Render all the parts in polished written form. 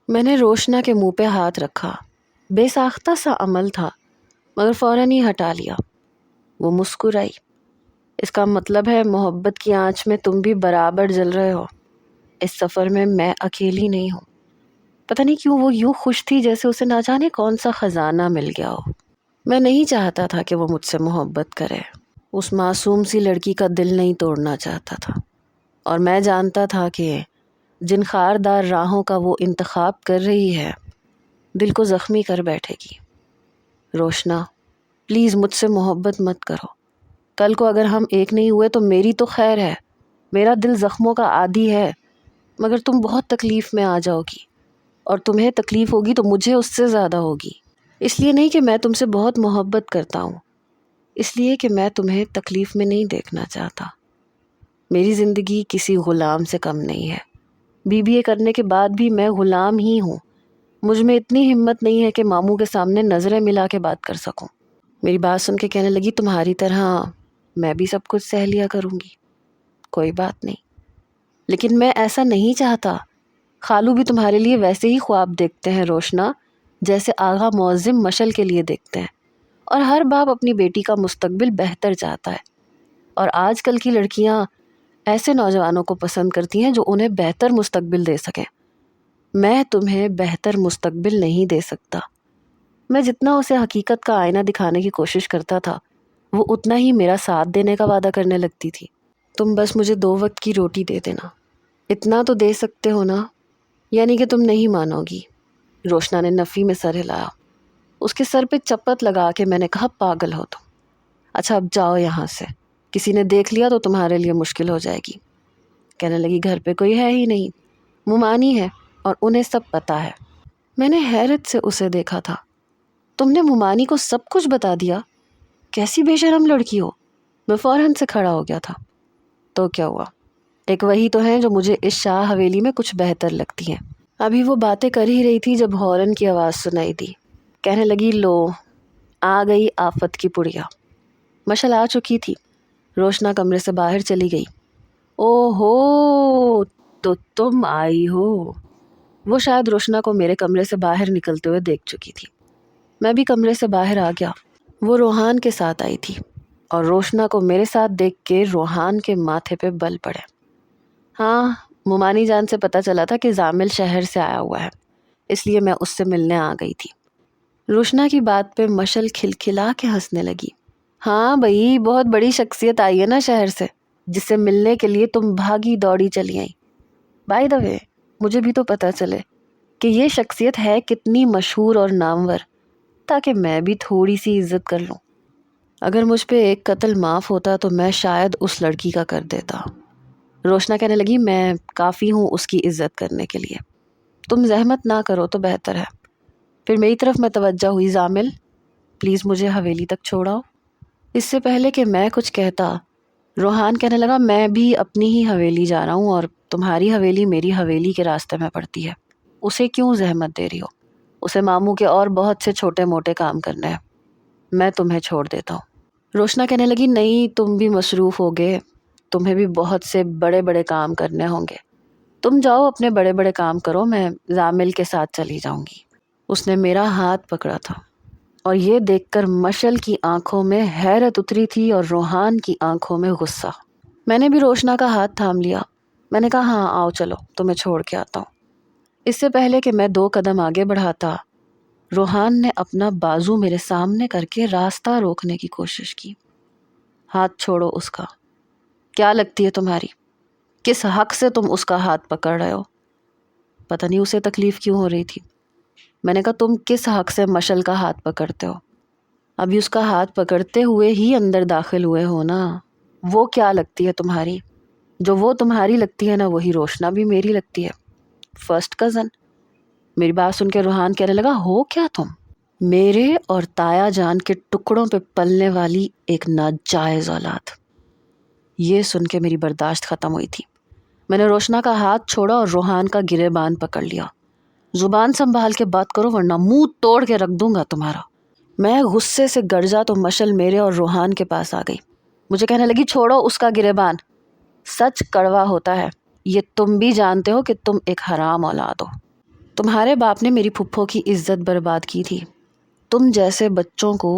میں نے روشنا کے منہ پہ ہاتھ رکھا۔ بے ساختہ سا عمل تھا مگر فوراً ہی ہٹا لیا۔ وہ مسکرائی۔ اس کا مطلب ہے محبت کی آنچ میں تم بھی برابر جل رہے ہو۔ اس سفر میں اکیلی نہیں ہوں۔ پتہ نہیں کیوں وہ یوں خوش تھی جیسے اسے نہ جانے کون سا خزانہ مل گیا ہو۔ میں نہیں چاہتا تھا کہ وہ مجھ سے محبت کرے۔ اس معصوم سی لڑکی کا دل نہیں توڑنا چاہتا تھا، اور میں جانتا تھا کہ جن خاردار راہوں کا وہ انتخاب کر رہی ہے دل کو زخمی کر بیٹھے گی۔ روشنا، پلیز مجھ سے محبت مت کرو۔ کل کو اگر ہم ایک نہیں ہوئے تو میری تو خیر ہے، میرا دل زخموں کا عادی ہے، مگر تم بہت تکلیف میں آ جاؤ گی، اور تمہیں تکلیف ہوگی تو مجھے اس سے زیادہ ہوگی۔ اس لیے نہیں کہ میں تم سے بہت محبت کرتا ہوں، اس لیے کہ میں تمہیں تکلیف میں نہیں دیکھنا چاہتا۔ میری زندگی کسی غلام سے کم نہیں ہے۔ BBA کرنے کے بعد بھی میں غلام ہی ہوں۔ مجھ میں اتنی ہمت نہیں ہے کہ ماموں کے سامنے نظریں ملا کے بات کر سکوں۔ میری بات سن کے کہنے لگی، تمہاری طرح میں بھی سب کچھ سہ لیا کروں گی، کوئی بات نہیں، لیکن میں ایسا نہیں چاہتا۔ خالو بھی تمہارے لیے ویسے ہی خواب دیکھتے ہیں روشنا، جیسے آغا معظم مشل کے لیے دیکھتے ہیں، اور ہر باپ اپنی بیٹی کا مستقبل بہتر چاہتا ہے، اور آج کل کی لڑکیاں ایسے نوجوانوں کو پسند کرتی ہیں جو انہیں بہتر مستقبل دے سکیں۔ میں تمہیں بہتر مستقبل نہیں دے سکتا۔ میں جتنا اسے حقیقت کا آئینہ دکھانے کی کوشش کرتا تھا وہ اتنا ہی میرا ساتھ دینے کا وعدہ کرنے لگتی تھی۔ تم بس مجھے 2 وقت کی روٹی دے دینا، اتنا تو دے سکتے ہو نا؟ یعنی کہ تم نہیں مانو گی؟ روشنا نے نفی میں سر ہلایا۔ اس کے سر پہ چپت لگا کے میں نے کہا، پاگل ہو تم۔ اچھا اب جاؤ یہاں سے، کسی نے دیکھ لیا تو تمہارے لیے مشکل ہو جائے گی۔ کہنے لگی، گھر پہ کوئی ہے ہی نہیں، ممانی ہے اور انہیں سب پتہ ہے۔ میں نے حیرت سے اسے دیکھا تھا۔ تم نے ممانی کو سب کچھ بتا دیا؟ کیسی بے شرم لڑکی ہو۔ میں فوراً سے کھڑا ہو گیا تھا۔ تو کیا ہوا؟ ایک وہی تو ہیں جو مجھے اس شاہ حویلی میں کچھ بہتر لگتی ہیں۔ ابھی وہ باتیں کر ہی رہی تھی جب ہارن کی آواز سنائی دی۔ کہنے لگی، لو آ گئی آفت کی پڑیا۔ مشل آ چکی تھی۔ روشنا کمرے سے باہر چلی گئی۔ او ہو، تو تم آئی ہو۔ وہ شاید روشنا کو میرے کمرے سے باہر نکلتے ہوئے دیکھ چکی تھی۔ میں بھی کمرے سے باہر آ گیا۔ وہ روحان کے ساتھ آئی تھی، اور روشنا کو میرے ساتھ دیکھ کے روحان کے ماتھے پہ بل پڑے۔ ہاں، ممانی جان سے پتہ چلا تھا کہ زامل شہر سے آیا ہوا ہے، اس لیے میں اس سے ملنے آ گئی تھی۔ روشنا کی بات پہ مشل کھلکھلا کے ہنسنے لگی۔ ہاں بھئی، بہت بڑی شخصیت آئی ہے نا شہر سے، جس سے ملنے کے لیے تم بھاگی دوڑی چلی آئی۔ بائی دا وے، مجھے بھی تو پتہ چلے کہ یہ شخصیت ہے کتنی مشہور اور نامور، تاکہ میں بھی تھوڑی سی عزت کر لوں۔ اگر مجھ پہ ایک قتل معاف ہوتا تو میں شاید اس لڑکی کا کر دیتا۔ روشنا کہنے لگی، میں کافی ہوں اس کی عزت کرنے کے لیے، تم زحمت نہ کرو تو بہتر ہے۔ پھر میری طرف متوجہ ہوئی، زامل پلیز مجھے حویلی تک چھوڑاؤ۔ اس سے پہلے کہ میں کچھ کہتا، روحان کہنے لگا، میں بھی اپنی ہی حویلی جا رہا ہوں، اور تمہاری حویلی میری حویلی کے راستے میں پڑتی ہے، اسے کیوں زحمت دے رہی ہو؟ اسے ماموں کے اور بہت سے چھوٹے موٹے کام کرنے ہیں، میں تمہیں چھوڑ دیتا ہوں۔ روشنا کہنے لگی، نہیں، تم بھی مصروف ہوگے، تمہیں بھی بہت سے بڑے بڑے کام کرنے ہوں گے، تم جاؤ اپنے بڑے بڑے کام کرو، میں زامل کے ساتھ چلی جاؤں گی۔ اس نے میرا ہاتھ پکڑا تھا، اور یہ دیکھ کر مشل کی آنکھوں میں حیرت اتری تھی اور روحان کی آنکھوں میں غصہ۔ میں نے بھی روشنا کا ہاتھ تھام لیا۔ میں نے کہا، ہاں آؤ چلو، تمہیں چھوڑ کے آتا ہوں۔ اس سے پہلے کہ میں 2 قدم آگے بڑھاتا، روحان نے اپنا بازو میرے سامنے کر کے راستہ روکنے کی کوشش کی۔ ہاتھ چھوڑو اس کا۔ کیا لگتی ہے تمہاری؟ کس حق سے تم اس کا ہاتھ پکڑ رہے ہو؟ پتہ نہیں اسے تکلیف کیوں ہو رہی تھی۔ میں نے کہا، تم کس حق سے مشل کا ہاتھ پکڑتے ہو؟ ابھی اس کا ہاتھ پکڑتے ہوئے ہی اندر داخل ہوئے ہو نا۔ وہ کیا لگتی ہے تمہاری؟ جو وہ تمہاری لگتی ہے نا، وہی روشنا بھی میری لگتی ہے، فرسٹ کزن۔ میری بات سن کے روحان کہنے لگا، ہو کیا تم؟ میرے اور تایا جان کے ٹکڑوں پہ پلنے والی ایک ناجائز اولاد۔ یہ سن کے میری برداشت ختم ہوئی تھی۔ میں نے روشنا کا ہاتھ چھوڑا اور روحان کا گریبان پکڑ لیا۔ زبان سنبھال کے بات کرو ورنہ منہ توڑ کے رکھ دوں گا تمہارا۔ میں غصے سے گرجا تو مشل میرے اور روحان کے پاس آ گئی۔ مجھے کہنے لگی، چھوڑو اس کا گریبان، سچ کڑوا ہوتا ہے، یہ تم بھی جانتے ہو کہ تم ایک حرام اولاد ہو۔ تمہارے باپ نے میری پھپھو کی عزت برباد کی تھی. تم جیسے بچوں کو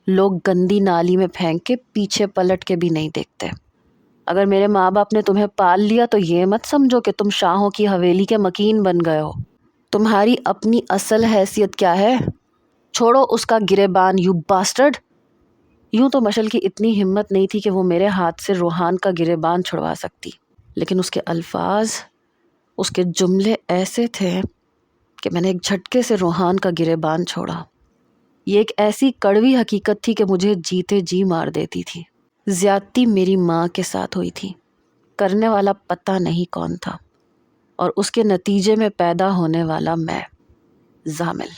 لوگ گندی نالی میں پھینک کے پیچھے پلٹ کے بھی نہیں دیکھتے. اگر میرے ماں باپ نے تمہیں پال لیا تو یہ مت سمجھو کہ تم شاہوں کی حویلی کے مکین بن گئے ہو. تمہاری اپنی اصل حیثیت کیا ہے؟ چھوڑو اس کا گریبان یو باسٹرڈ. یوں تو مشل کی اتنی ہمت نہیں تھی کہ وہ میرے ہاتھ سے روحان کا گریبان چھڑوا سکتی، لیکن اس کے الفاظ، اس کے جملے ایسے تھے کہ میں نے ایک جھٹکے سے روحان کا گریبان چھوڑا. یہ ایک ایسی کڑوی حقیقت تھی کہ مجھے جیتے جی مار دیتی تھی. زیادتی میری ماں کے ساتھ ہوئی تھی، کرنے والا پتہ نہیں کون تھا، اور اس کے نتیجے میں پیدا ہونے والا میں، زامل،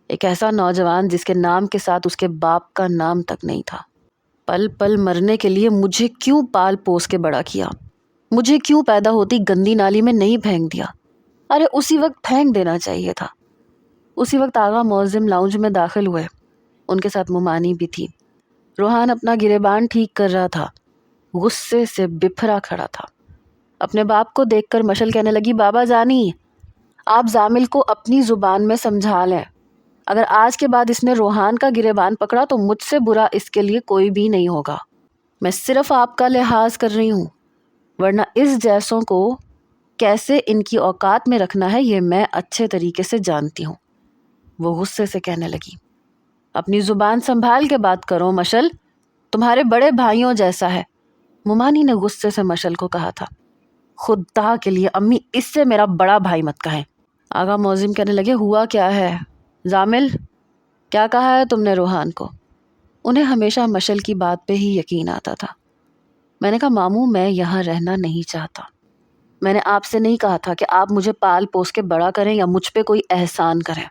ایک ایسا نوجوان جس کے نام کے ساتھ اس کے باپ کا نام تک نہیں تھا. پل پل مرنے کے لیے مجھے کیوں پال پوس کے بڑا کیا؟ مجھے کیوں پیدا ہوتی گندی نالی میں نہیں پھینک دیا؟ ارے اسی وقت پھینک دینا چاہیے تھا. اسی وقت آغا معظم لاؤنج میں داخل ہوئے. ان کے ساتھ مومانی بھی تھی. روحان اپنا گریبان ٹھیک کر رہا تھا، غصے سے بپھرا کھڑا تھا. اپنے باپ کو دیکھ کر مشل کہنے لگی، بابا جانی، آپ زامل کو اپنی زبان میں سمجھا لیں. اگر آج کے بعد اس نے روحان کا گریبان پکڑا تو مجھ سے برا اس کے لیے کوئی بھی نہیں ہوگا. میں صرف آپ کا لحاظ کر رہی ہوں، ورنہ اس جیسوں کو کیسے ان کی اوقات میں رکھنا ہے یہ میں اچھے طریقے سے جانتی ہوں. وہ غصے سے کہنے لگی، اپنی زبان سنبھال کے بات کرو مشل، تمہارے بڑے بھائیوں جیسا ہے. مومانی نے غصے سے مشل کو کہا تھا. خدا کے لیے امی، اس سے میرا بڑا بھائی مت کہیں. آغا معظم کہنے لگے، ہوا کیا ہے زامل؟ کیا کہا ہے تم نے روحان کو؟ انہیں ہمیشہ مشل کی بات پہ ہی یقین آتا تھا. میں نے کہا، ماموں میں یہاں رہنا نہیں چاہتا. میں نے آپ سے نہیں کہا تھا کہ آپ مجھے پال پوس کے بڑا کریں یا مجھ پہ کوئی احسان کریں.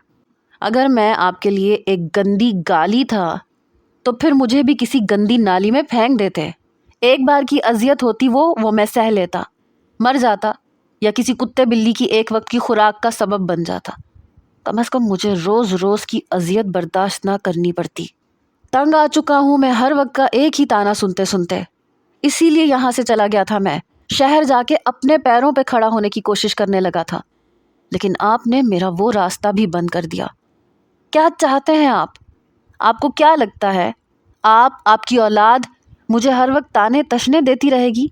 اگر میں آپ کے لیے ایک گندی گالی تھا تو پھر مجھے بھی کسی گندی نالی میں پھینک دیتے. ایک بار کی اذیت ہوتی وہ میں سہ لیتا، مر جاتا، یا کسی کتے بلی کی ایک وقت کی خوراک کا سبب بن جاتا. کم از کم مجھے روز روز کی اذیت برداشت نہ کرنی پڑتی. تنگ آ چکا ہوں میں ہر وقت کا ایک ہی تانا سنتے سنتے. اسی لیے یہاں سے چلا گیا تھا میں. شہر جا کے اپنے پیروں پہ کھڑا ہونے کی کوشش کرنے لگا تھا، لیکن آپ نے میرا وہ راستہ بھی بند کر دیا. کیا چاہتے ہیں آپ؟ آپ کو کیا لگتا ہے آپ کی اولاد مجھے ہر وقت تانے تشنے دیتی رہے گی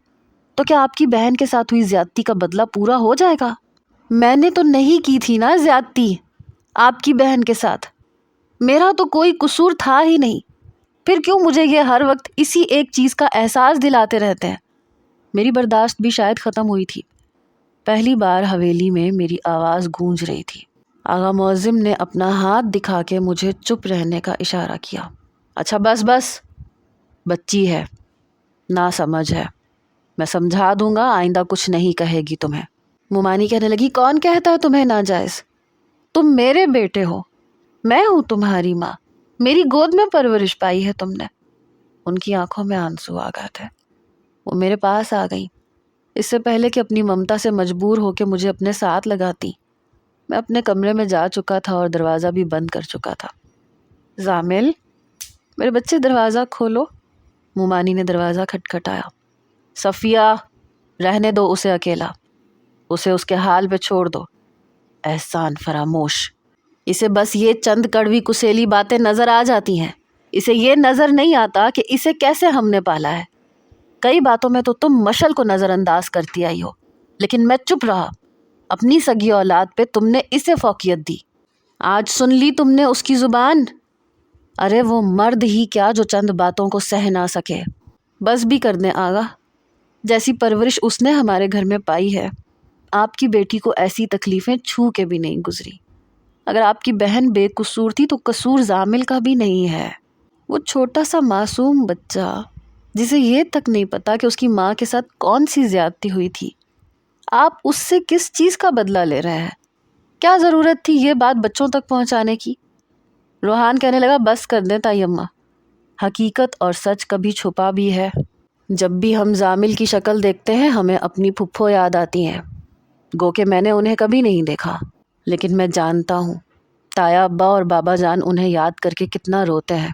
تو کیا آپ کی بہن کے ساتھ ہوئی زیادتی کا بدلہ پورا ہو جائے گا؟ میں نے تو نہیں کی تھی نا زیادتی آپ کی بہن کے ساتھ. میرا تو کوئی قصور تھا ہی نہیں. پھر کیوں مجھے یہ ہر وقت اسی ایک چیز کا احساس دلاتے رہتے ہیں؟ میری برداشت بھی شاید ختم ہوئی تھی. پہلی بار حویلی میں میری آواز گونج رہی تھی. آغا معظم نے اپنا ہاتھ دکھا کے مجھے چپ رہنے کا اشارہ کیا. اچھا بس بس، بچی ہے، نا سمجھ ہے، میں سمجھا دوں گا، آئندہ کچھ نہیں کہے گی تمہیں. مومانی کہنے لگی، کون کہتا ہے تمہیں ناجائز؟ تم میرے بیٹے ہو، میں ہوں تمہاری ماں، میری گود میں پرورش پائی ہے تم نے. ان کی آنکھوں میں آنسو آ گئے تھے. وہ میرے پاس آ گئیں. اس سے پہلے کہ اپنی ممتا سے مجبور ہو کے مجھے اپنے ساتھ لگاتی، میں اپنے کمرے میں جا چکا تھا اور دروازہ بھی بند کر چکا تھا. زامل، میرے بچے دروازہ کھولو. مومانی نے دروازہ کھٹکھٹایا. صفیہ، رہنے دو اسے اکیلا، اسے اس کے حال پہ چھوڑ دو. احسان فراموش. اسے بس یہ چند کڑوی کسیلی باتیں نظر آ جاتی ہیں. اسے یہ نظر نہیں آتا کہ اسے کیسے ہم نے پالا ہے. کئی باتوں میں تو تم مشل کو نظر انداز کرتی آئی ہو، لیکن میں چپ رہا. اپنی سگی اولاد پہ تم نے اسے فوقیت دی. آج سن لی تم نے اس کی زبان. ارے وہ مرد ہی کیا جو چند باتوں کو سہ نہ سکے. بس بھی کر دیں آغا، جیسی پرورش اس نے ہمارے گھر میں پائی ہے، آپ کی بیٹی کو ایسی تکلیفیں چھو کے بھی نہیں گزری. اگر آپ کی بہن بے قصور تھی تو قصور زامل کا بھی نہیں ہے. وہ چھوٹا سا معصوم بچہ جسے یہ تک نہیں پتا کہ اس کی ماں کے ساتھ کون سی زیادتی ہوئی تھی، آپ اس سے کس چیز کا بدلہ لے رہے ہیں؟ کیا ضرورت تھی یہ بات بچوں تک پہنچانے کی؟ روحان کہنے لگا، بس کر دیں تائی اماں، حقیقت اور سچ کبھی چھپا بھی ہے. جب بھی ہم زامل کی شکل دیکھتے ہیں ہمیں اپنی پھپھو یاد آتی ہیں. گو کہ میں نے انہیں کبھی نہیں دیکھا، لیکن میں جانتا ہوں تایا ابا اور بابا جان انہیں یاد کر کے کتنا روتے ہیں.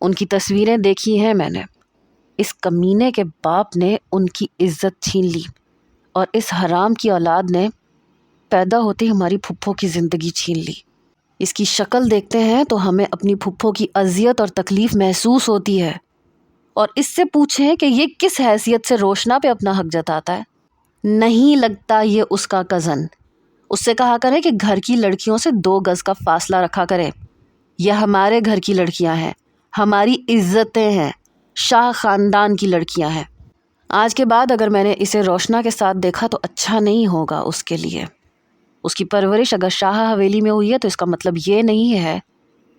ان کی تصویریں دیکھی ہیں میں نے. اس کمینے کے باپ نے ان کی عزت چھین لی، اور اس حرام کی اولاد نے پیدا ہوتے ہی ہماری پھپھو کی زندگی چھین لی۔ اس کی شکل دیکھتے ہیں تو ہمیں اپنی پھپھو کی اذیت اور تکلیف محسوس ہوتی ہے، اور اس سے پوچھیں کہ یہ کس حیثیت سے روشنا پہ اپنا حق جتاتا ہے۔ نہیں لگتا یہ اس کا کزن۔ اس سے کہا کرے کہ گھر کی لڑکیوں سے 2 گز کا فاصلہ رکھا کرے۔ یہ ہمارے گھر کی لڑکیاں ہیں، ہماری عزتیں ہیں، شاہ خاندان کی لڑکیاں ہیں۔ آج کے بعد اگر میں نے اسے روشنا کے ساتھ دیکھا تو اچھا نہیں ہوگا اس کے لیے۔ اس کی پرورش اگر شاہ حویلی میں ہوئی ہے تو اس کا مطلب یہ نہیں ہے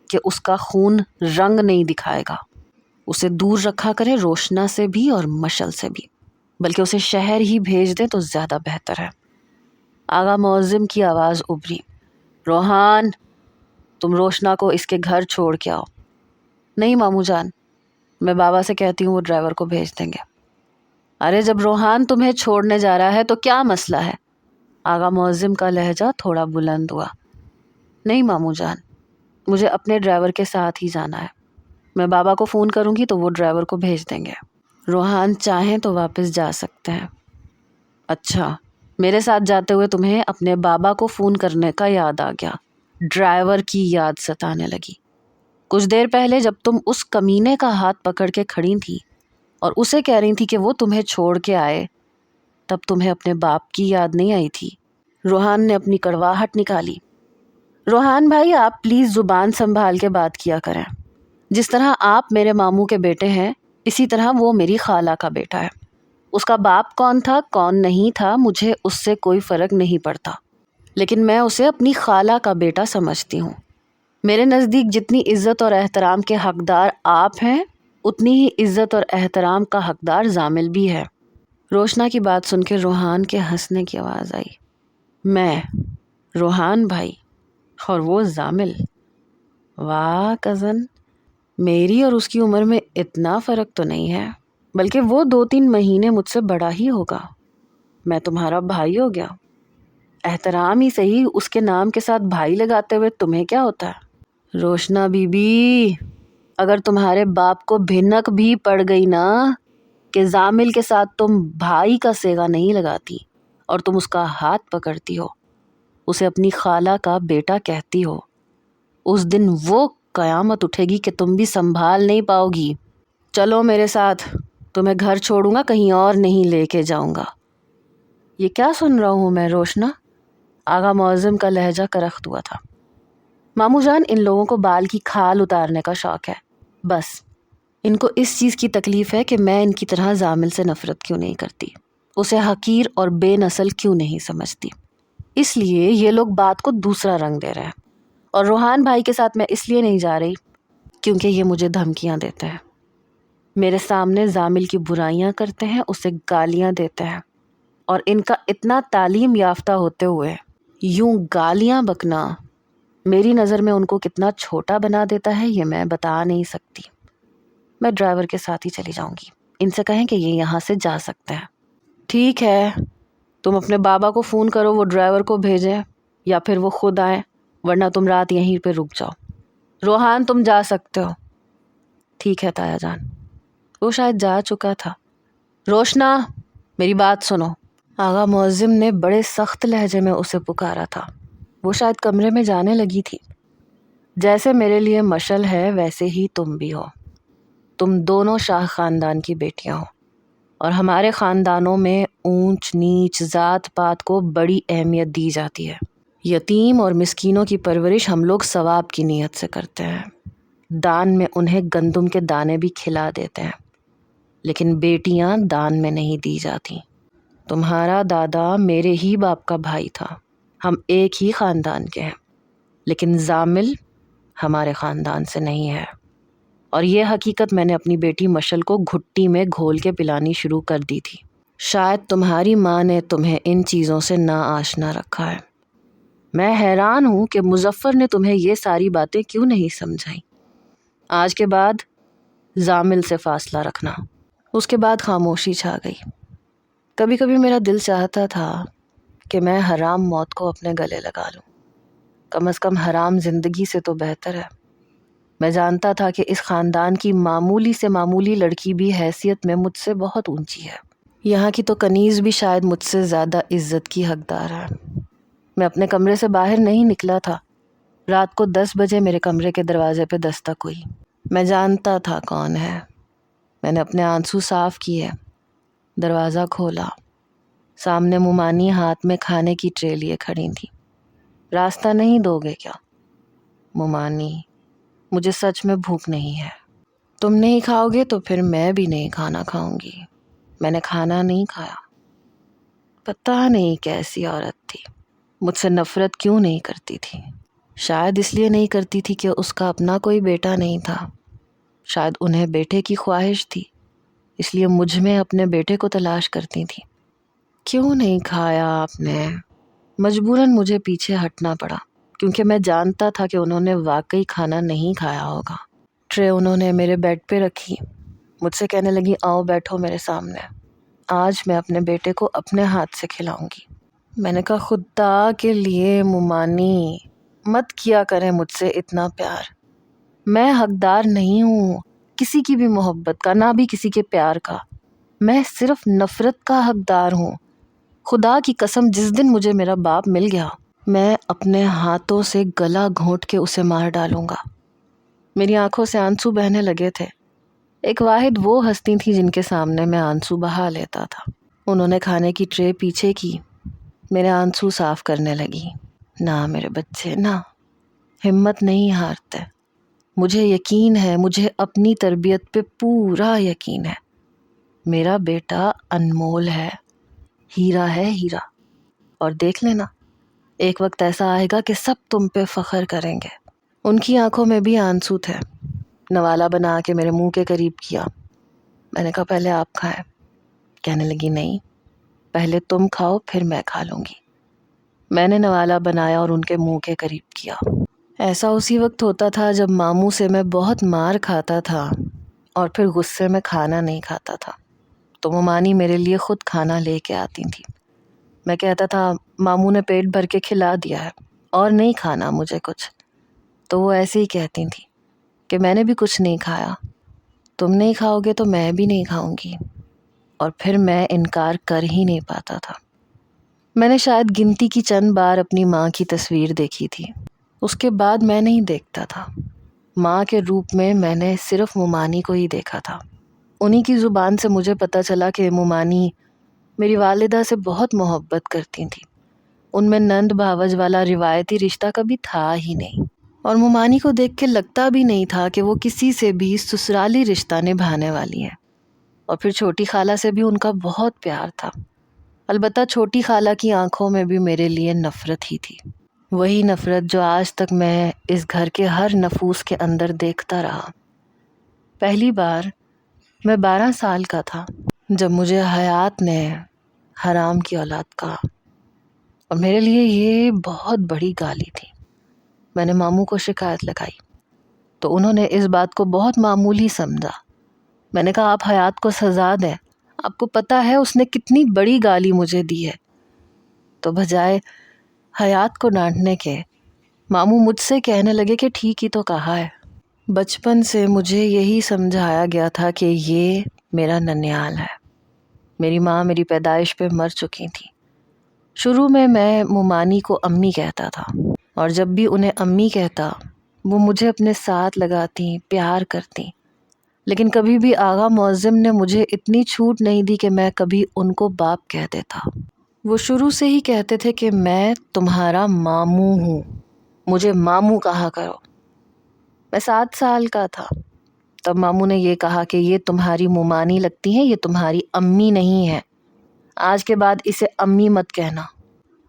کہ اس کا خون رنگ نہیں دکھائے گا۔ اسے دور رکھا کرے روشنا سے بھی اور مشل سے بھی، بلکہ اسے شہر ہی بھیج دیں تو زیادہ بہتر ہے۔ آغا معظم کی آواز ابھری، روحان تم روشنا کو اس کے گھر چھوڑ کے آؤ۔ نہیں ماموں جان، میں بابا سے کہتی ہوں وہ ڈرائیور کو بھیج دیں گے۔ ارے جب روحان تمہیں چھوڑنے جا رہا ہے تو کیا مسئلہ ہے؟ آغا معظم کا لہجہ تھوڑا بلند ہوا۔ نہیں ماموں جان، مجھے اپنے ڈرائیور کے ساتھ ہی جانا ہے، میں بابا کو فون کروں گی تو وہ ڈرائیور کو بھیج دیں گے۔ روحان چاہیں تو واپس جا سکتے ہیں۔ اچھا، میرے ساتھ جاتے ہوئے تمہیں اپنے بابا کو فون کرنے کا یاد آ گیا، ڈرائیور کی یاد ستانے لگی۔ کچھ دیر پہلے جب تم اس کمینے کا ہاتھ پکڑ کے کھڑی تھی اور اسے کہہ رہی تھی کہ وہ تمہیں چھوڑ کے آئے، تب تمہیں اپنے باپ کی یاد نہیں آئی تھی؟ روحان نے اپنی کڑواہٹ نکالی۔ روحان بھائی آپ پلیز زبان سنبھال کے بات کیا کریں۔ جس طرح آپ میرے ماموں کے بیٹے ہیں اسی طرح وہ میری خالہ کا بیٹا ہے۔ اس کا باپ کون تھا کون نہیں تھا مجھے اس سے کوئی فرق نہیں پڑتا، لیکن میں اسے اپنی خالہ کا بیٹا سمجھتی ہوں۔ میرے نزدیک جتنی عزت اور احترام کے حقدار آپ ہیں اتنی ہی عزت اور احترام کا حقدار زامل بھی ہے۔ روشنا کی بات سن کے روحان کے ہنسنے کی آواز آئی۔ میں، روحان بھائی، اور وہ زامل؟ واہ کزن، میری اور اس کی عمر میں اتنا فرق تو نہیں ہے، بلکہ وہ 2-3 مہینے مجھ سے بڑا ہی ہوگا۔ میں تمہارا بھائی ہو گیا۔ احترام ہی صحیح، اس کے نام کے ساتھ بھائی لگاتے ہوئے تمہیں کیا ہوتا ہے؟ روشنا بی بی، اگر تمہارے باپ کو بھنک بھی پڑ گئی نا کہ زامل کے ساتھ تم بھائی کا سیگا نہیں لگاتی اور تم اس کا ہاتھ پکڑتی ہو، اسے اپنی خالہ کا بیٹا کہتی ہو، اس دن وہ قیامت اٹھے گی کہ تم بھی سنبھال نہیں پاؤ گی۔ چلو میرے ساتھ، تمہیں گھر چھوڑوں گا، کہیں اور نہیں لے کے جاؤں گا۔ یہ کیا سن رہا ہوں میں روشنا؟ آغا معظم کا لہجہ کرخت ہوا تھا۔ ماموں جان، ان لوگوں کو بال کی کھال اتارنے کا شوق ہے، بس ان کو اس چیز کی تکلیف ہے کہ میں ان کی طرح زامل سے نفرت کیوں نہیں کرتی، اسے حقیر اور بے نسل کیوں نہیں سمجھتی، اس لیے یہ لوگ بات کو دوسرا رنگ دے رہے ہیں۔ اور روحان بھائی کے ساتھ میں اس لیے نہیں جا رہی کیونکہ یہ مجھے دھمکیاں دیتے ہیں، میرے سامنے زامل کی برائیاں کرتے ہیں، اسے گالیاں دیتے ہیں، اور ان کا اتنا تعلیم یافتہ ہوتے ہوئے یوں گالیاں بکنا میری نظر میں ان کو کتنا چھوٹا بنا دیتا ہے یہ میں بتا نہیں سکتی۔ میں ڈرائیور کے ساتھ ہی چلی جاؤں گی، ان سے کہیں کہ یہ یہاں سے جا سکتے ہیں۔ ٹھیک ہے، تم اپنے بابا کو فون کرو وہ ڈرائیور کو بھیجیں یا پھر وہ خود آئیں، ورنہ تم رات یہیں پہ رک جاؤ۔ روحان تم جا سکتے ہو۔ ٹھیک ہے تایا جان۔ وہ شاید جا چکا تھا۔ روشنا میری بات سنو، آغا معظم نے بڑے سخت لہجے میں اسے پکارا تھا۔ وہ شاید کمرے میں جانے لگی تھی۔ جیسے میرے لیے مشل ہے ویسے ہی تم بھی ہو، تم دونوں شاہ خاندان کی بیٹیاں ہو، اور ہمارے خاندانوں میں اونچ نیچ ذات پات کو بڑی اہمیت دی جاتی ہے۔ یتیم اور مسکینوں کی پرورش ہم لوگ ثواب کی نیت سے کرتے ہیں، دان میں انہیں گندم کے دانے بھی کھلا دیتے ہیں، لیکن بیٹیاں دان میں نہیں دی جاتی۔ تمہارا دادا میرے ہی باپ کا بھائی تھا، ہم ایک ہی خاندان کے ہیں، لیکن زامل ہمارے خاندان سے نہیں ہے، اور یہ حقیقت میں نے اپنی بیٹی مشل کو گھٹی میں گھول کے پلانی شروع کر دی تھی۔ شاید تمہاری ماں نے تمہیں ان چیزوں سے نا آشنا رکھا ہے۔ میں حیران ہوں کہ مظفر نے تمہیں یہ ساری باتیں کیوں نہیں سمجھائیں۔ آج کے بعد زامل سے فاصلہ رکھنا۔ اس کے بعد خاموشی چھا گئی۔ کبھی کبھی میرا دل چاہتا تھا کہ میں حرام موت کو اپنے گلے لگا لوں، کم از کم حرام زندگی سے تو بہتر ہے۔ میں جانتا تھا کہ اس خاندان کی معمولی سے معمولی لڑکی بھی حیثیت میں مجھ سے بہت اونچی ہے، یہاں کی تو کنیز بھی شاید مجھ سے زیادہ عزت کی حقدار ہے۔ میں اپنے کمرے سے باہر نہیں نکلا تھا۔ رات کو 10 بجے میرے کمرے کے دروازے پہ دستک ہوئی۔ میں جانتا تھا کون ہے۔ میں نے اپنے آنسو صاف کیے، دروازہ کھولا۔ سامنے مومانی ہاتھ میں کھانے کی ٹرے لیے کھڑی تھی۔ راستہ نہیں دو گے کیا؟ مومانی، مجھے سچ میں بھوک نہیں ہے۔ تم نہیں کھاؤ گے تو پھر میں بھی نہیں کھانا کھاؤں گی۔ میں نے کھانا نہیں کھایا۔ پتہ نہیں کیسی عورت تھی، مجھ سے نفرت کیوں نہیں کرتی تھی۔ شاید اس لیے نہیں کرتی تھی کہ اس کا اپنا کوئی بیٹا نہیں تھا۔ شاید انہیں بیٹے کی خواہش تھی، اس لیے مجھ میں اپنے بیٹے کو تلاش کرتی تھی۔ کیوں نہیں کھایا آپ نے؟ مجبوراً مجھے پیچھے ہٹنا پڑا، کیونکہ میں جانتا تھا کہ انہوں نے واقعی کھانا نہیں کھایا ہوگا۔ ٹرے انہوں نے میرے بیڈ پہ رکھی، مجھ سے کہنے لگی آؤ بیٹھو میرے سامنے، آج میں اپنے بیٹے کو اپنے ہاتھ سے کھلاؤں گی۔ میں نے کہا خدا کے لیے مومانی مت کیا کریں مجھ سے اتنا پیار۔ میں حقدار نہیں ہوں کسی کی بھی محبت کا، نہ بھی کسی کے پیار کا۔ میں صرف نفرت کا حقدار ہوں۔ خدا کی قسم جس دن مجھے میرا باپ مل گیا، میں اپنے ہاتھوں سے گلا گھونٹ کے اسے مار ڈالوں گا۔ میری آنکھوں سے آنسو بہنے لگے تھے۔ ایک واحد وہ ہستی تھی جن کے سامنے میں آنسو بہا لیتا تھا۔ انہوں نے کھانے کی ٹرے پیچھے کی، میرے آنسو صاف کرنے لگی۔ نہ میرے بچے، نہ، ہمت نہیں ہارتے۔ مجھے یقین ہے، مجھے اپنی تربیت پہ پورا یقین ہے۔ میرا بیٹا انمول ہے، ہیرا ہے، ہیرا۔ اور دیکھ لینا، ایک وقت ایسا آئے گا کہ سب تم پہ فخر کریں گے۔ ان کی آنکھوں میں بھی آنسو تھے۔ نوالا بنا کے میرے منہ کے قریب کیا۔ میں نے کہا پہلے آپ کھائیں۔ کہنے لگی نہیں، پہلے تم کھاؤ پھر میں کھا لوں گی۔ میں نے نوالا بنایا اور ان کے منہ کے قریب کیا۔ ایسا اسی وقت ہوتا تھا جب ماموں سے میں بہت مار کھاتا تھا اور پھر غصے میں کھانا نہیں کھاتا تھا، تو مومانی میرے لیے خود کھانا لے کے آتی تھی۔ میں کہتا تھا ماموں نے پیٹ بھر کے کھلا دیا ہے اور نہیں کھانا مجھے کچھ، تو وہ ایسے ہی کہتی تھی کہ میں نے بھی کچھ نہیں کھایا، تم نہیں کھاؤ گے تو میں بھی نہیں کھاؤں گی، اور پھر میں انکار کر ہی نہیں پاتا تھا۔ میں نے شاید گنتی کی چند بار اپنی ماں کی تصویر دیکھی تھی، اس کے بعد میں نہیں دیکھتا تھا۔ ماں کے روپ میں نے صرف مومانی کو ہی دیکھا تھا۔ انہی کی زبان سے مجھے پتہ چلا کہ مومانی میری والدہ سے بہت محبت کرتی تھی۔ ان میں نند بھاوج والا روایتی رشتہ کبھی تھا ہی نہیں، اور مومانی کو دیکھ کے لگتا بھی نہیں تھا کہ وہ کسی سے بھی سسرالی رشتہ نبھانے والی ہے۔ اور پھر چھوٹی خالہ سے بھی ان کا بہت پیار تھا، البتہ چھوٹی خالہ کی آنکھوں میں بھی میرے لیے نفرت ہی تھی، وہی نفرت جو آج تک میں اس گھر کے ہر نفوس کے اندر دیکھتا رہا۔ پہلی بار میں 12 سال کا تھا جب مجھے حیات نے حرام کی اولاد کہا، اور میرے لیے یہ بہت بڑی گالی تھی۔ میں نے ماموں کو شکایت لگائی تو انہوں نے اس بات کو بہت معمولی سمجھا۔ میں نے کہا آپ حیات کو سزا دیں، آپ کو پتہ ہے اس نے کتنی بڑی گالی مجھے دی ہے۔ تو بجائے حیات کو ڈانٹنے کے، ماموں مجھ سے کہنے لگے کہ ٹھیک ہی تو کہا ہے۔ بچپن سے مجھے یہی سمجھایا گیا تھا کہ یہ میرا ننیال ہے۔ میری ماں میری پیدائش پہ مر چکی تھی۔ شروع میں مومانی کو امی کہتا تھا، اور جب بھی انہیں امی کہتا وہ مجھے اپنے ساتھ لگاتی، پیار کرتی، لیکن کبھی بھی آغا معظم نے مجھے اتنی چھوٹ نہیں دی کہ میں کبھی ان کو باپ کہہ دیتا۔ وہ شروع سے ہی کہتے تھے کہ میں تمہارا ماموں ہوں، مجھے ماموں کہا کرو۔ میں 7 سال کا تھا تب ماموں نے یہ کہا کہ یہ تمہاری مومانی لگتی ہیں، یہ تمہاری امی نہیں ہے، آج کے بعد اسے امی مت کہنا۔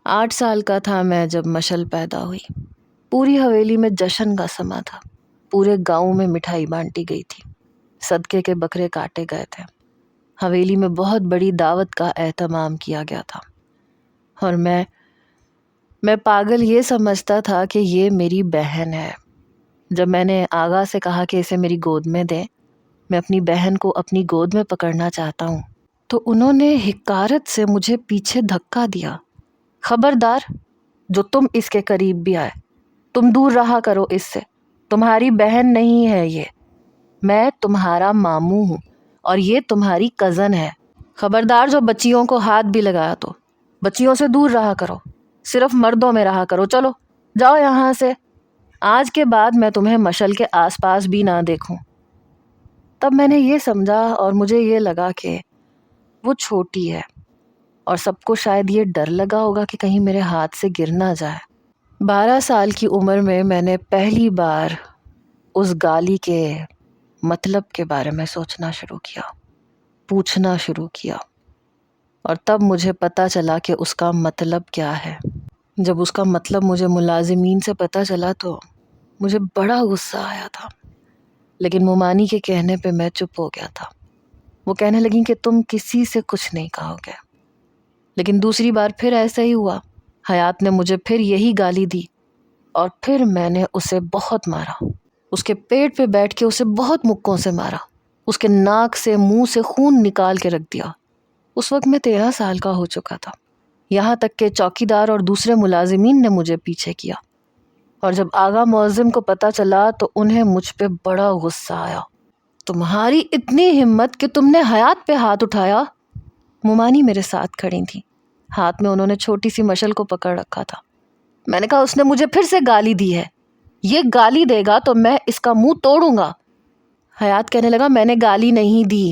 8 سال کا تھا میں جب مشل پیدا ہوئی۔ پوری حویلی میں جشن کا سما تھا، پورے گاؤں میں مٹھائی بانٹی گئی تھی، صدقے کے بکرے کاٹے گئے تھے، حویلی میں بہت بڑی دعوت کا اہتمام کیا گیا تھا، اور میں پاگل یہ سمجھتا تھا کہ یہ میری بہن ہے۔ جب میں نے آغا سے کہا کہ اسے میری گود میں دے، میں اپنی بہن کو اپنی گود میں پکڑنا چاہتا ہوں، تو انہوں نے حقارت سے مجھے پیچھے دھکا دیا۔ خبردار، جو تم اس کے قریب بھی آئے، تم دور رہا کرو اس سے، تمہاری بہن نہیں ہے یہ، میں تمہارا ماموں ہوں اور یہ تمہاری کزن ہے۔ خبردار جو بچیوں کو ہاتھ بھی لگایا تو بچیوں سے دور رہا کرو۔ صرف مردوں میں رہا کرو، چلو جاؤ یہاں سے، آج کے بعد میں تمہیں مشل کے آس پاس بھی نہ دیکھوں۔ تب میں نے یہ سمجھا اور مجھے یہ لگا کہ وہ چھوٹی ہے اور سب کو شاید یہ ڈر لگا ہوگا کہ کہیں میرے ہاتھ سے گر نہ جائے۔ 12 سال کی عمر میں نے پہلی بار اس گالی کے مطلب کے بارے میں سوچنا شروع کیا، پوچھنا شروع کیا، اور تب مجھے پتہ چلا کہ اس کا مطلب کیا ہے۔ جب اس کا مطلب مجھے ملازمین سے پتہ چلا تو مجھے بڑا غصہ آیا تھا، لیکن مومانی کے کہنے پہ میں چپ ہو گیا تھا۔ وہ کہنے لگیں کہ تم کسی سے کچھ نہیں کہو گے، لیکن دوسری بار پھر ایسا ہی ہوا۔ حیات نے مجھے پھر یہی گالی دی اور پھر میں نے اسے بہت مارا، اس کے پیٹ پہ بیٹھ کے اسے بہت مکوں سے مارا، اس کے ناک سے منہ سے خون نکال کے رکھ دیا۔ اس وقت میں 13 سال کا ہو چکا تھا، یہاں تک کہ چوکیدار اور دوسرے ملازمین نے مجھے پیچھے کیا، اور جب آغا معظم کو پتہ چلا تو انہیں مجھ پہ بڑا غصہ آیا۔ تمہاری اتنی ہمت کہ تم نے حیات پہ ہاتھ اٹھایا؟ مومانی میرے ساتھ کھڑی تھی، ہاتھ میں انہوں نے چھوٹی سی مشل کو پکڑ رکھا تھا۔ میں نے کہا اس نے مجھے پھر سے گالی دی ہے، یہ گالی دے گا تو میں اس کا منہ توڑوں گا۔ حیات کہنے لگا میں نے گالی نہیں دی،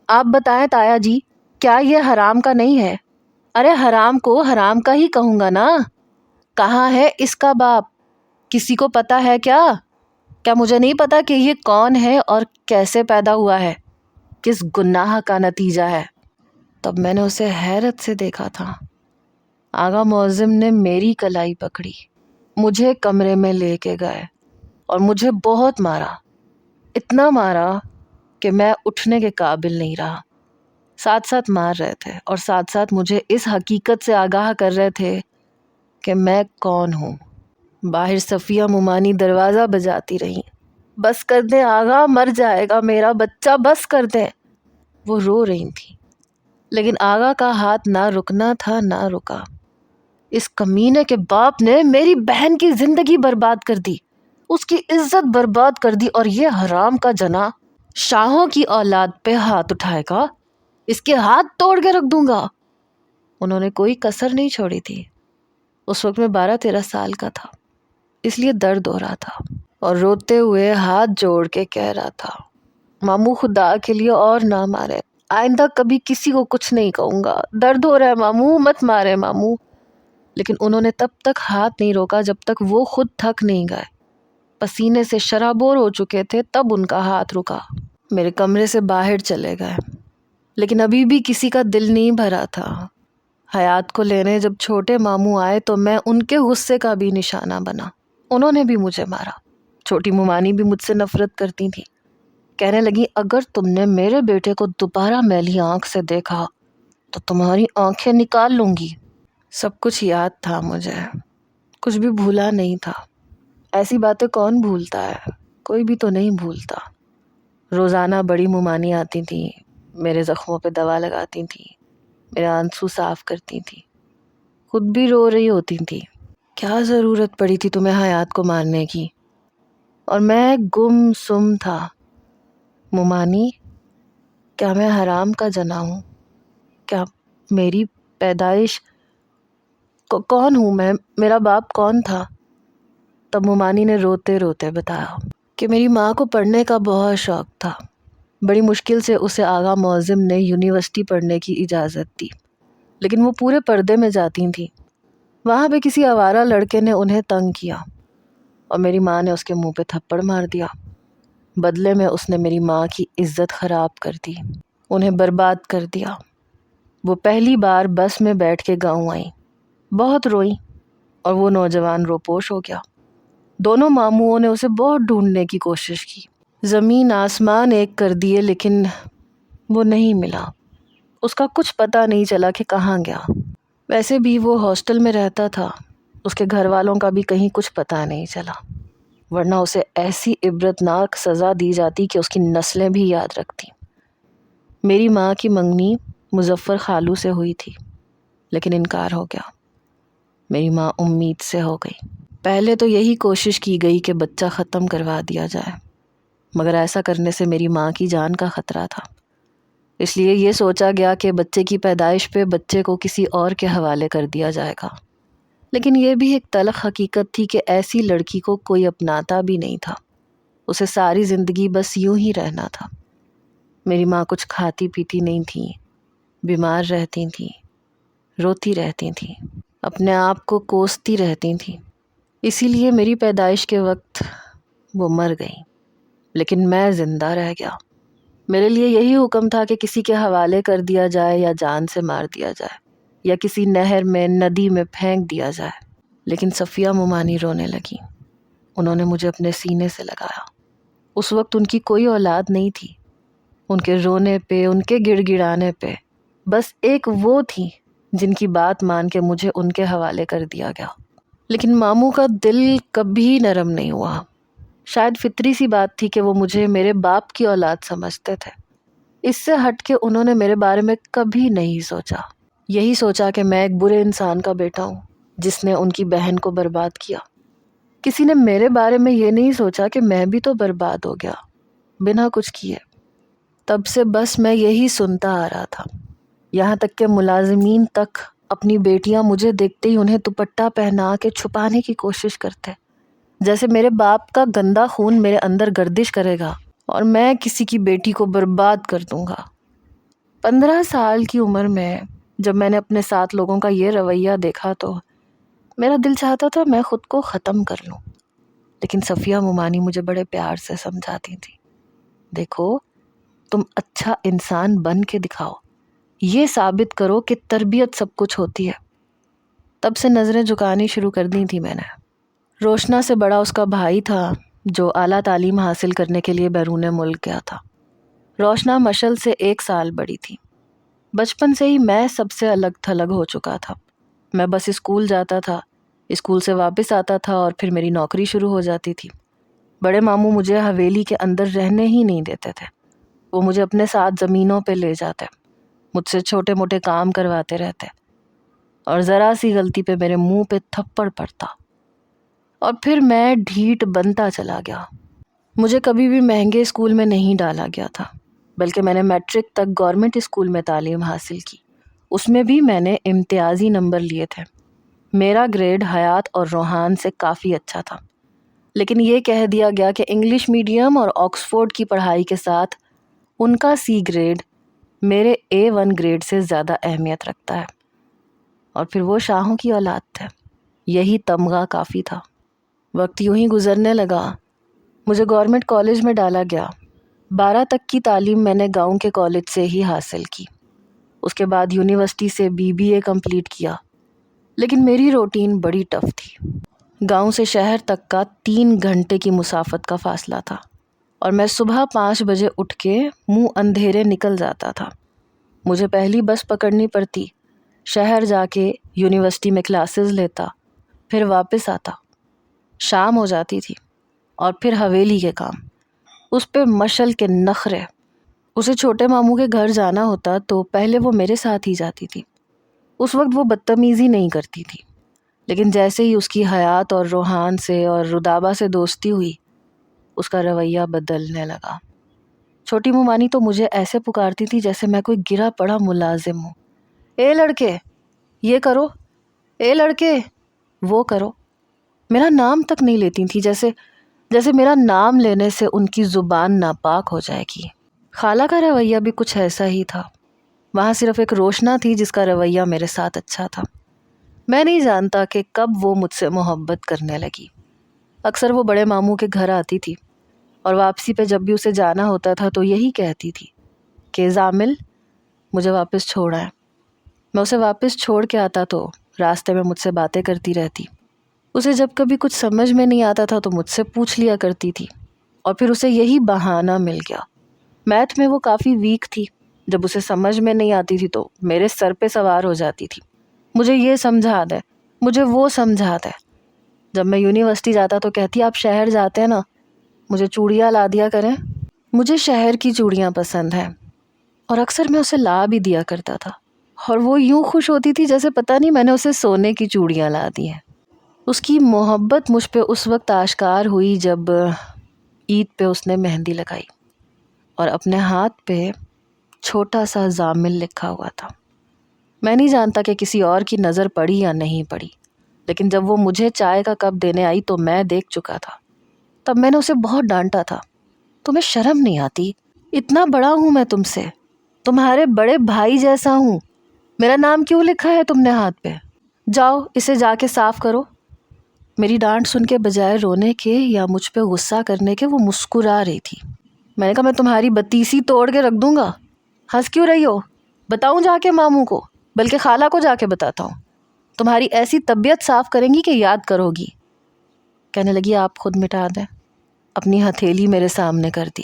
آپ بتائیں تایا جی کیا یہ حرام کا نہیں ہے؟ ارے حرام کو حرام کا ہی کہوں گا نا، کہاں ہے اس کا باپ؟ کسی کو پتا ہے کیا مجھے نہیں پتا کہ یہ کون ہے اور کیسے پیدا ہوا ہے، کس گناہ کا نتیجہ ہے؟ تب میں نے اسے حیرت سے دیکھا تھا۔ آغا معظم نے میری کلائی پکڑی، مجھے کمرے میں لے کے گئے اور مجھے بہت مارا، اتنا مارا کہ میں اٹھنے کے قابل نہیں رہا۔ ساتھ ساتھ مار رہے تھے اور ساتھ ساتھ مجھے اس حقیقت سے آگاہ کر رہے تھے کہ میں کون ہوں۔ باہر صفیہ مومانی دروازہ بجاتی رہی، بس کر دیں آغا، مر جائے گا میرا بچہ، بس کر دیں۔ وہ رو رہی تھی، لیکن آغا کا ہاتھ نہ رکنا تھا نہ رکا۔ اس کمینے کے باپ نے میری بہن کی زندگی برباد کر دی، اس کی عزت برباد کر دی، اور یہ حرام کا جنا شاہوں کی اولاد پہ ہاتھ اٹھائے گا، اس کے ہاتھ توڑ کے رکھ دوں گا۔ انہوں نے کوئی کسر نہیں چھوڑی تھی۔ اس وقت میں 12-13 سال کا تھا، اس لیے درد ہو رہا تھا اور روتے ہوئے ہاتھ جوڑ کے کہہ رہا تھا ماموں خدا کے لیے اور نہ مارے، آئندہ کبھی کسی کو کچھ نہیں کہوں گا، درد ہو رہا ہے ماموں، مت مارے ماموں۔ لیکن انہوں نے تب تک ہاتھ نہیں روکا جب تک وہ خود تھک نہیں گئے، پسینے سے شرابور ہو چکے تھے، تب ان کا ہاتھ رکا۔ میرے کمرے سے باہر چلے گئے، لیکن ابھی بھی کسی کا دل نہیں بھرا تھا۔ حیات کو لینے جب چھوٹے ماموں آئے تو میں ان کے غصے کا بھی نشانہ بنا، انہوں نے بھی مجھے مارا۔ چھوٹی مومانی بھی مجھ سے نفرت کرتی تھی، کہنے لگی اگر تم نے میرے بیٹے کو دوبارہ میلی آنکھ سے دیکھا تو تمہاری آنکھیں نکال لوں گی۔ سب کچھ یاد تھا مجھے، کچھ بھی بھولا نہیں تھا۔ ایسی باتیں کون بھولتا ہے، کوئی بھی تو نہیں بھولتا۔ روزانہ بڑی مومانی آتی تھی، میرے زخموں پہ دوا لگاتی تھی، میرے آنسو صاف کرتی تھی، خود بھی رو رہی ہوتی تھی۔ کیا ضرورت پڑی تھی تمہیں حیات کو مارنے کی؟ اور میں گم سم تھا۔ مومانی، کیا میں حرام کا جنا ہوں؟ کیا میری پیدائش کون ہوں میں؟ میرا باپ کون تھا؟ تب مومانی نے روتے روتے بتایا کہ میری ماں کو پڑھنے کا بہت شوق تھا، بڑی مشکل سے اسے آغا معظم نے یونیورسٹی پڑھنے کی اجازت دی، لیکن وہ پورے پردے میں جاتی تھیں۔ وہاں پہ کسی آوارہ لڑکے نے انہیں تنگ کیا اور میری ماں نے اس کے منہ پہ تھپڑ مار دیا۔ بدلے میں اس نے میری ماں کی عزت خراب کر دی، انہیں برباد کر دیا۔ وہ پہلی بار بس میں بیٹھ کے گاؤں آئیں، بہت روئیں اور وہ نوجوان روپوش ہو گیا۔ دونوں ماموؤں نے اسے بہت ڈھونڈنے کی کوشش کی، زمین آسمان ایک کر دیے، لیکن وہ نہیں ملا۔ اس کا کچھ پتہ نہیں چلا کہ کہاں گیا۔ ویسے بھی وہ ہاسٹل میں رہتا تھا، اس کے گھر والوں کا بھی کہیں کچھ پتہ نہیں چلا، ورنہ اسے ایسی عبرتناک سزا دی جاتی کہ اس کی نسلیں بھی یاد رکھتی۔ میری ماں کی منگنی مظفر خالو سے ہوئی تھی، لیکن انکار ہو گیا۔ میری ماں امید سے ہو گئی۔ پہلے تو یہی کوشش کی گئی کہ بچہ ختم کروا دیا جائے، مگر ایسا کرنے سے میری ماں کی جان کا خطرہ تھا، اس لیے یہ سوچا گیا کہ بچے کی پیدائش پہ بچے کو کسی اور کے حوالے کر دیا جائے گا۔ لیکن یہ بھی ایک تلخ حقیقت تھی کہ ایسی لڑکی کو کوئی اپناتا بھی نہیں تھا، اسے ساری زندگی بس یوں ہی رہنا تھا۔ میری ماں کچھ کھاتی پیتی نہیں تھی، بیمار رہتی تھیں، روتی رہتی تھیں، اپنے آپ کو کوستی رہتی تھیں۔ اسی لیے میری پیدائش کے وقت وہ مر گئیں، لیکن میں زندہ رہ گیا۔ میرے لیے یہی حکم تھا کہ کسی کے حوالے کر دیا جائے یا جان سے مار دیا جائے یا کسی نہر میں ندی میں پھینک دیا جائے۔ لیکن صفیہ مومانی رونے لگی۔ انہوں نے مجھے اپنے سینے سے لگایا۔ اس وقت ان کی کوئی اولاد نہیں تھی۔ ان کے رونے پہ، ان کے گڑ گڑانے پہ بس ایک وہ تھی جن کی بات مان کے مجھے ان کے حوالے کر دیا گیا۔ لیکن ماموں کا دل کبھی نرم نہیں ہوا۔ شاید فطری سی بات تھی کہ وہ مجھے میرے باپ کی اولاد سمجھتے تھے۔ اس سے ہٹ کے انہوں نے میرے بارے میں کبھی نہیں سوچا۔ یہی سوچا کہ میں ایک برے انسان کا بیٹا ہوں جس نے ان کی بہن کو برباد کیا۔ کسی نے میرے بارے میں یہ نہیں سوچا کہ میں بھی تو برباد ہو گیا بنا کچھ کیے۔ تب سے بس میں یہی سنتا آ رہا تھا، یہاں تک کہ ملازمین تک اپنی بیٹیاں مجھے دیکھتے ہی انہیں دوپٹہ پہنا کے چھپانے کی کوشش کرتے، جیسے میرے باپ کا گندا خون میرے اندر گردش کرے گا اور میں کسی کی بیٹی کو برباد کر دوں گا۔ 15 سال کی عمر میں جب میں نے اپنے ساتھ لوگوں کا یہ رویہ دیکھا تو میرا دل چاہتا تھا میں خود کو ختم کر لوں، لیکن صفیہ مومانی مجھے بڑے پیار سے سمجھاتی تھی، دیکھو تم اچھا انسان بن کے دکھاؤ، یہ ثابت کرو کہ تربیت سب کچھ ہوتی ہے۔ تب سے نظریں جھکانی شروع کر دی تھی میں نے۔ روشنا سے بڑا اس کا بھائی تھا جو اعلیٰ تعلیم حاصل کرنے کے لیے بیرون ملک گیا تھا۔ روشنا مشل سے 1 سال بڑی تھی۔ بچپن سے ہی میں سب سے الگ تھلگ ہو چکا تھا۔ میں بس اسکول جاتا تھا، اسکول سے واپس آتا تھا اور پھر میری نوکری شروع ہو جاتی تھی۔ بڑے ماموں مجھے حویلی کے اندر رہنے ہی نہیں دیتے تھے۔ وہ مجھے اپنے ساتھ زمینوں پہ لے جاتے، مجھ سے چھوٹے موٹے کام کرواتے رہتے اور ذرا سی غلطی پہ میرے منہ پہ تھپڑ پڑتا اور پھر میں ڈھیٹ بنتا چلا گیا۔ مجھے کبھی بھی مہنگے اسکول میں نہیں ڈالا گیا تھا، بلکہ میں نے میٹرک تک گورنمنٹ اسکول میں تعلیم حاصل کی۔ اس میں بھی میں نے امتیازی نمبر لیے تھے۔ میرا گریڈ حیات اور روحان سے کافی اچھا تھا، لیکن یہ کہہ دیا گیا کہ انگلش میڈیم اور آکسفورڈ کی پڑھائی کے ساتھ ان کا سی گریڈ میرے A1 گریڈ سے زیادہ اہمیت رکھتا ہے، اور پھر وہ شاہوں کی اولاد تھے، یہی تمغہ کافی تھا۔ وقت یوں ہی گزرنے لگا، مجھے گورنمنٹ کالج میں ڈالا گیا۔ 12 تک کی تعلیم میں نے گاؤں کے کالج سے ہی حاصل کی۔ اس کے بعد یونیورسٹی سے BBA کمپلیٹ کیا، لیکن میری روٹین بڑی ٹف تھی۔ گاؤں سے شہر تک کا 3 گھنٹے کی مسافت کا فاصلہ تھا، اور میں صبح 5 بجے اٹھ کے منہ اندھیرے نکل جاتا تھا۔ مجھے پہلی بس پکڑنی پڑتی، شہر جا کے یونیورسٹی میں کلاسز لیتا، پھر واپس آتا۔ شام ہو جاتی تھی اور پھر حویلی کے کام، اس پہ مشل کے نخرے۔ اسے چھوٹے ماموں کے گھر جانا ہوتا تو پہلے وہ میرے ساتھ ہی جاتی تھی۔ اس وقت وہ بدتمیزی نہیں کرتی تھی، لیکن جیسے ہی اس کی حیات اور روحان سے اور رودابہ سے دوستی ہوئی، اس کا رویہ بدلنے لگا۔ چھوٹی مومانی تو مجھے ایسے پکارتی تھی جیسے میں کوئی گرا پڑا ملازم ہوں۔ اے لڑکے یہ کرو، اے لڑکے وہ کرو۔ میرا نام تک نہیں لیتی تھی، جیسے میرا نام لینے سے ان کی زبان ناپاک ہو جائے گی۔ خالہ کا رویہ بھی کچھ ایسا ہی تھا۔ وہاں صرف ایک روشنا تھی جس کا رویہ میرے ساتھ اچھا تھا۔ میں نہیں جانتا کہ کب وہ مجھ سے محبت کرنے لگی۔ اکثر وہ بڑے ماموں کے گھر آتی تھی اور واپسی پہ جب بھی اسے جانا ہوتا تھا تو یہی کہتی تھی کہ زامل مجھے واپس چھوڑ آئے۔ میں اسے واپس چھوڑ کے آتا تو راستے میں مجھ سے باتیں کرتی رہتی۔ اسے جب کبھی کچھ سمجھ میں نہیں آتا تھا تو مجھ سے پوچھ لیا کرتی تھی، اور پھر اسے یہی بہانہ مل گیا۔ میتھ میں وہ کافی ویک تھی، جب اسے سمجھ میں نہیں آتی تھی تو میرے سر پہ سوار ہو جاتی تھی، مجھے یہ سمجھا دے، مجھے وہ سمجھا دے۔ جب میں یونیورسٹی جاتا تو کہتی آپ شہر جاتے ہیں نا، مجھے چوڑیاں لا دیا کریں، مجھے شہر کی چوڑیاں پسند ہیں، اور اکثر میں اسے لا بھی دیا کرتا تھا، اور وہ یوں خوش ہوتی تھی جیسے پتہ نہیں میں نے اسے سونے کی چوڑیاں لا دی ہیں۔ اس کی محبت مجھ پہ اس وقت آشکار ہوئی جب عید پہ اس نے مہندی لگائی اور اپنے ہاتھ پہ چھوٹا سا زامل لکھا ہوا تھا۔ میں نہیں جانتا کہ کسی اور کی نظر پڑی یا نہیں پڑی، لیکن جب وہ مجھے چائے کا کپ دینے آئی تو میں دیکھ چکا تھا۔ تب میں نے اسے بہت ڈانٹا تھا، تمہیں شرم نہیں آتی؟ اتنا بڑا ہوں میں تم سے، تمہارے بڑے بھائی جیسا ہوں، میرا نام کیوں لکھا ہے تم نے ہاتھ پہ؟ جاؤ اسے جا کے صاف کرو۔ میری ڈانٹ سن کے بجائے رونے کے یا مجھ پہ غصہ کرنے کے وہ مسکرا رہی تھی۔ میں نے کہا میں تمہاری بتیسی توڑ کے رکھ دوں گا، ہنس کیوں رہی ہو؟ بتاؤں جا کے ماموں کو، بلکہ خالہ کو جا کے بتاتا ہوں، تمہاری ایسی طبیعت صاف کریں گی کہ یاد کرو گی۔ کہنے لگی آپ خود مٹا دیں۔ اپنی ہتھیلی میرے سامنے کر دی۔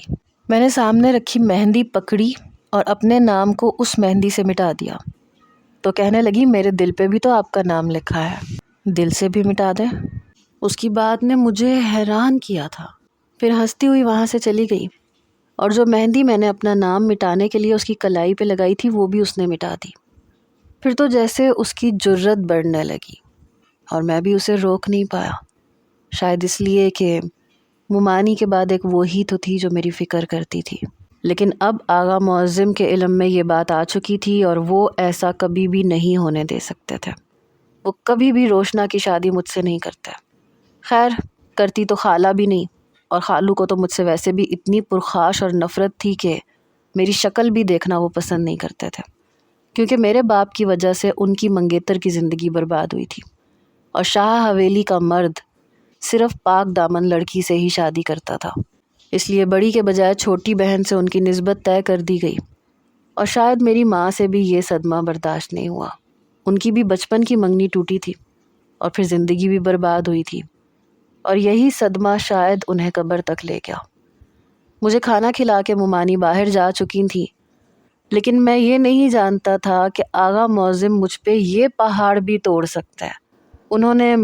میں نے سامنے رکھی مہندی پکڑی اور اپنے نام کو اس مہندی سے مٹا دیا۔ تو کہنے لگی میرے دل پہ بھی تو آپ کا نام لکھا ہے، دل سے بھی مٹا دیں۔ اس کی بات نے مجھے حیران کیا تھا۔ پھر ہنستی ہوئی وہاں سے چلی گئی، اور جو مہندی میں نے اپنا نام مٹانے کے لیے اس کی کلائی پہ لگائی تھی وہ بھی اس نے مٹا دی۔ پھر تو جیسے اس کی جرت بڑھنے لگی، اور میں بھی اسے روک نہیں پایا، شاید اس لیے کہ ممانی کے بعد ایک وہی تو تھی جو میری فکر کرتی تھی۔ لیکن اب آغا معظم کے علم میں یہ بات آ چکی تھی، اور وہ ایسا کبھی بھی نہیں ہونے دے سکتے تھے۔ وہ کبھی بھی روشنا کی شادی مجھ سے نہیں کرتے۔ خیر کرتی تو خالہ بھی نہیں، اور خالو کو تو مجھ سے ویسے بھی اتنی پرخاش اور نفرت تھی کہ میری شکل بھی دیکھنا وہ پسند نہیں کرتے تھے، کیونکہ میرے باپ کی وجہ سے ان کی منگیتر کی زندگی برباد ہوئی تھی، اور شاہ حویلی کا مرد صرف پاک دامن لڑکی سے ہی شادی کرتا تھا۔ اس لیے بڑی کے بجائے چھوٹی بہن سے ان کی نسبت طے کر دی گئی، اور شاید میری ماں سے بھی یہ صدمہ برداشت نہیں ہوا۔ ان کی بھی بچپن کی منگنی ٹوٹی تھی، اور پھر زندگی بھی برباد ہوئی تھی، اور یہی صدمہ شاید انہیں قبر تک لے گیا۔ مجھے کھانا کھلا کے ممانی باہر جا چکی تھی، لیکن میں یہ نہیں جانتا تھا کہ آغا معظم مجھ پہ یہ پہاڑ بھی توڑ سکتا ہے۔ انہوں نے